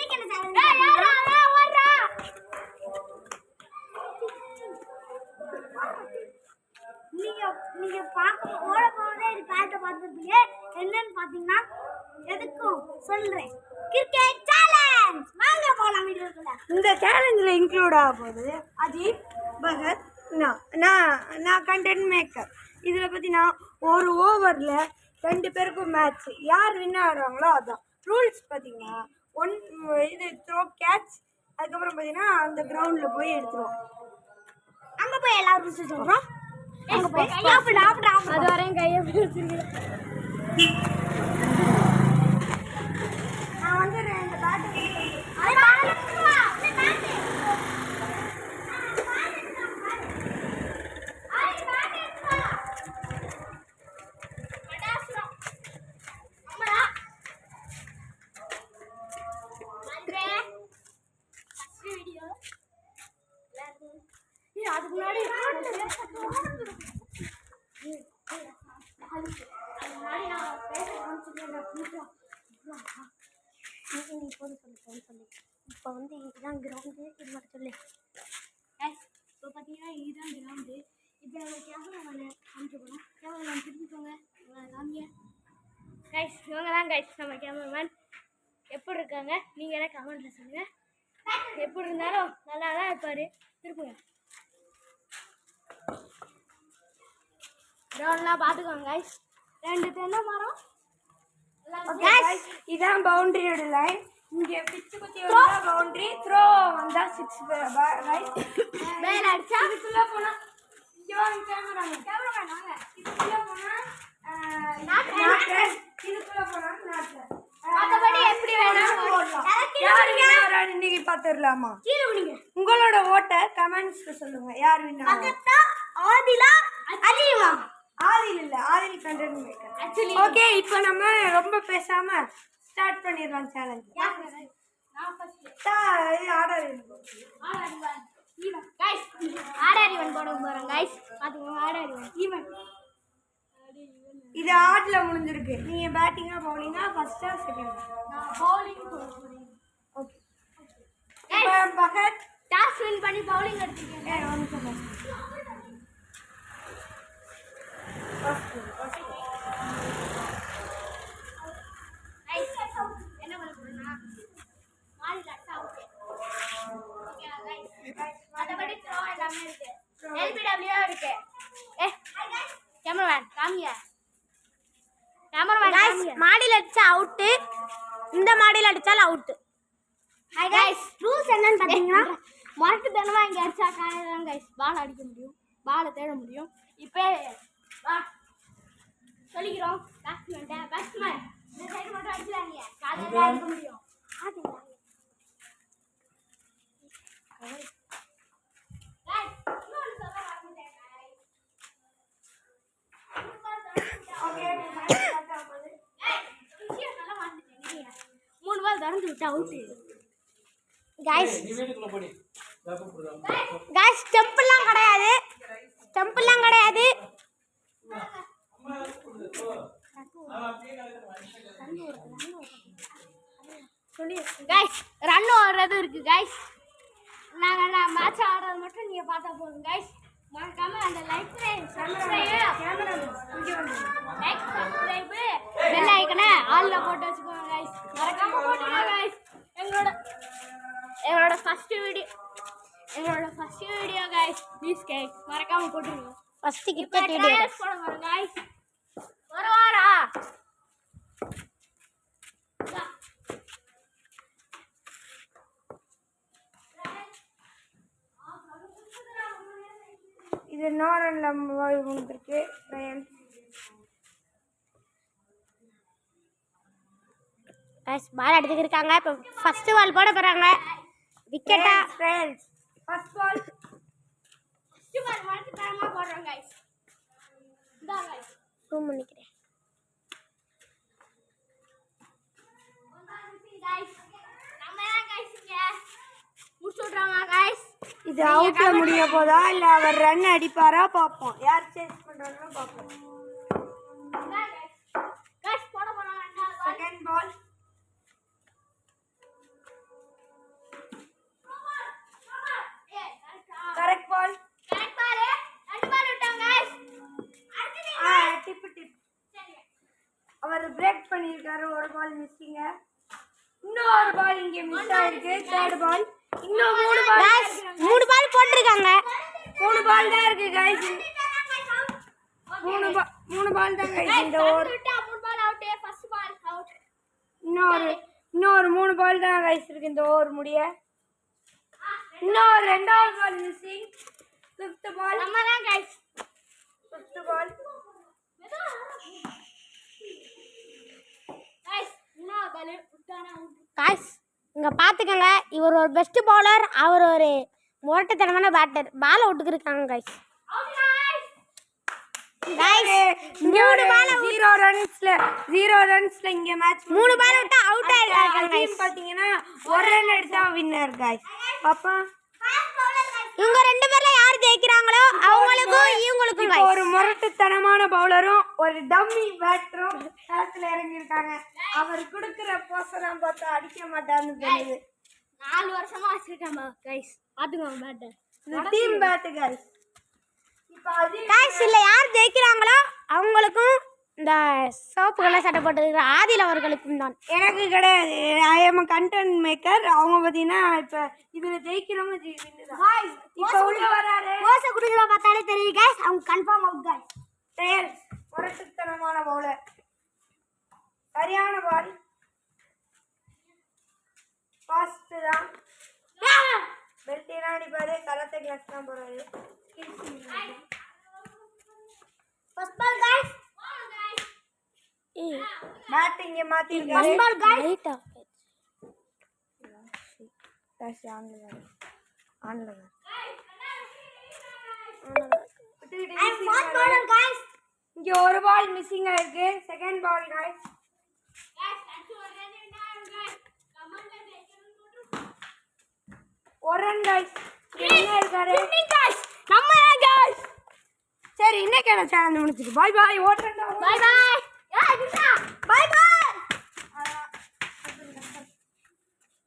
இன்னைக்கு என்ன சேலஞ்ச்? யாரா வர்றா? நீங்க பாக்க ஓட போறதே இது பேட்ட பார்த்துருப்பீங்க. என்னன்னு பாத்தீங்கன்னா எதுக்கும் சொல்றேன். Cricket challenge. வாங்க போலாம் வீடியோக்குள்ள. இந்த சேலஞ்சில் இன்க்ளூட் ஆக போகுது அஜித், பகத், நான் கண்டென்ட் மேக்கர். இதில் பார்த்தீங்கன்னா ஒரு ஓவரில் 2 பேருக்கும் மேட்ச். யார் வின் ஆடுறாங்களோ அதுதான். ரூல்ஸ் பார்த்தீங்கன்னா இது த்ரோ கேட்ச். அதுக்கப்புறம் பார்த்தீங்கன்னா அந்த கிரவுண்டில் போய் எடுத்துருவோம். அங்கே போய் எல்லா ரூல்ஸும் சொல்கிறோம். அங்கே போய் அது வரையும் கையை பிடிச்சிருக்கேன். நான் வந்து 2 பேட்டு அதுக்கு முன்னாடி இப்போ வந்து இதுதான் கிரவுண்டு. இது மட்டும் சொல்லு. இப்போ பார்த்தீங்கன்னா இதுதான் கிரவுண்டு. இப்போ கேமரா காமிச்சுக்கணும். கேமரா திருப்பிக்கோங்க. காமிங்க கைஸ். இவங்க தான் கைஸ் நம்ம கேமராமேன். எப்படி இருக்காங்க நீங்கள் எல்லாம் கமெண்ட்டில் சொல்லுங்கள். எப்படி இருந்தாலும் நல்லா தான் இருப்பார். திருப்புங்க. கிரவுண்ட்லாம் பார்த்துக்கோங்க கைஸ். 2 தென்னை மரம். இதான் பவுண்டரியோட லைன். இங்கே பிச்சு குத்தி வந்தா பவுண்டரி, த்ரோ வந்தா 6 ரைட். மேல அடிச்சா இதுக்குள்ள போனா இங்க வாங்க கேமராமேன் வாங்க. இதுக்குள்ள போனா நாட், இதுக்குள்ள போனா நாட். மத்தபடி எப்படி வேணாலும் ஓடலாம். யார் வின் ஆறான்னு இன்னைக்கு பாத்துறலாமா? கீழ விடுங்க. உங்களோட ஓட்ட கமெண்ட்ஸ்ல சொல்லுங்க. யார் வின் ஆறா? பகத்தா, ஆதிலா, அலிவா? ஆதில் இல்ல, ஆதில் கண்டென்ட் மேக்கர். ஓகே, இப்போ நம்ம ரொம்ப பேசாம ஸ்டார்ட் பண்ணிடலாம் சேலஞ்ச். நான் first order guys. Order even போட போறோம் கைஸ். பாத்துக்கோங்க. ஆர்டர் ஈவன் இது ஆட்ல முடிஞ்சிருக்கு. நீங்க பேட்டிங்கா பவுலிங்கா ஃபர்ஸ்டா செகண்டா? நான் பவுலிங் போட போறேன். ஓகே. இப்போ பகத் டாஸ் வின் பண்ணி பவுலிங் எடுத்துக்கங்க. One second. என்ன பண்ண போறேன்னா மாடில அடிச்சா அவுட். Okay guys. மத்தபடி த்ரோ எல்லாமே இருக்கு. LBW இருக்கு. கேமராமேன் காமிங்க. கேமராமேன் गाइस மாடில அடிச்சா அவுட். இந்த மாடில அடிச்சால அவுட். Hi guys. ரூல்ஸ் என்னன்னு பாத்தீங்கன்னா மரத்து தனமா இங்க அடிச்சா காணலாம் गाइस. பால் அடிக்க முடியும். பால் தேட முடியும். இப்போ சொல்லிக்கிறோம். பேட்ஸ்மேன் இந்த சைடு மட்டும் அடிச்சாங்க. காலையில அடிக்க முடியும். गाइस இன்னொரு சொல்ல வரமாட்டேன் गाइस. ஓகே பாத்தா போகுது. விஷயம் சொல்ல மாட்டேன். 3 பால் தரந்து விட்டா அவுட். गाइस गाइस ஸ்டெம்ப்லாம் கிடையாது. ஸ்டெம்ப்லாம் கிடையாது. गाइस ரன் ஓடுறது இருக்கு गाइस. நாங்க மேட்ச் ஆடுறது மட்டும் நீங்க பார்த்தா போதும் गाइस. மறக்காம அந்த லைக் சப்ஸ்கிரைப் பெல் ஐகானை ஆல்ல போட்டு வச்சுக்கோங்க गाइस. மறக்காம போட்டுருங்க गाइस. எங்களோட first video guys. Please guys மறக்காம போட்டுருங்க. ஃபர்ஸ்ட் கிரிக்கெட் வீடியோ போட போறோம் गाइस. வரவாரா இது நாரன்ல வந்துருக்கு. பால் அடிச்சுட்டு இருக்காங்க. இப்போ ஃபர்ஸ்ட் பால் போட போறாங்க. விக்கெட்டா ஃப்ரெண்ட்ஸ். ஃபர்ஸ்ட் பால் வந்து தரமா போடுறோம் गाइस. இந்தா गाइस ஜூம் பண்ணிக்கிறேன். गाइस நம்ம தான் गाइस இங்க முடிச்சுடுறோமா गाइस. இது அவுட்ல முடிய போதா இல்ல அவர் ரன் அடிப்பாரா பாப்போம். யார் சேஸ் பண்றாங்களோ பாப்போம். गाइस போட போறாங்க. செகண்ட் பால் இங்க மிஸ் ஆயிருக்கு தேர்ட் பால் இன்னும் 3 பால் गाइस 3 பால் போட்டுருக்காங்க 3 பால் தான் இருக்கு गाइस 3 பால் தான் गाइस இந்த over 3 ball out first ball out இன்னொரு 3 பால் தான் गाइस இருக்கு இந்த ஓவர் முடிய இன்னொரு ரெண்டாவது பால் மிஸ்ஸிங் 5th பால் நம்ம தான் गाइस 5th பால் गाइस இங்க பாத்துக்கங்க இவர் ஒரு பெஸ்ட் பவுலர் அவர் ஒரு மோட்டத்தனமான பேட்டர் பால் அவுட்டுக்கு இருக்காங்க गाइस மூணு பால் 0 ரன்ஸ்ல இங்க மேட்ச் 3 பால் விட்டா அவுட் ஆயிருக்காங்க गाइस பாத்தீங்கன்னா ஒரு ரன் எடுத்தா வின்னர் गाइस பாப்பா இவங்க ரெண்டு பேர்ல யார் ஜெயிக்கறாங்களோ அவங்களுக்கும் இவங்களுக்கும் गाइस ஒரு முரட்டுத்தனமான பவுலரும் ஒரு டம்மி பேட்டரும் களத்துல இறங்கி இருக்காங்க அவர் குடுக்குற போஸலாம் பார்த்தா அடிக்க மாட்டான்னு தெரியுது 4 வருஷமா வச்சிருக்காங்க गाइस பாத்துங்க பேட்டர் இந்த டீம் பேட் गाइस இப்போ அது गाइस இல்ல யார் ஜெயிக்கறாங்களோ அவங்களுக்கும் இந்த சோப்பு கலர் சட்டை போட்டுக்கிற ஆதில் அவர்களுக்கும் தான் எனக்கு கிடையாது ஐ அம் கண்டென்ட் மேக்கர் அவங்க பார்த்தீங்கன்னா இப்போ இதுல ஜெயிக்கிறவங்க गाइस இப்போ உள்ள வராரு போஸ் குடுக்குற பார்த்தாலே தெரியும் गाइस அவங்க கன்ஃபார்ம் அவுட் गाइस டேல் முரட்டுத்தனமான பவுலர் சரியான பால் ஃபாஸ்ட் தான் பெல்ட்டினா அடிப்பாரு கலத்தை கிளாஸ் தான் போறாரு ஃபர்ஸ்ட் பால் गाइस பேட் இங்க மாத்திருக்காரு ஃபர்ஸ்ட் பால் गाइस ரைட்டா டாஷ் ஆன்ல ஐ அம் ஃபர்ஸ்ட் பாலர் गाइस இங்க ஒரு பால் மிஸ்ஸிங் ஆயிருக்கு செகண்ட் பால் गाइस ஒரு ரன் गाइस என்ன இருக்காரு நம்ம गाइस சரி இன்னைக்கான சேனல் முடிச்சிட்டு பாய் பாய் ஓட்றேன்டா பை பை ஏய் கிருஷ்ணா பை பை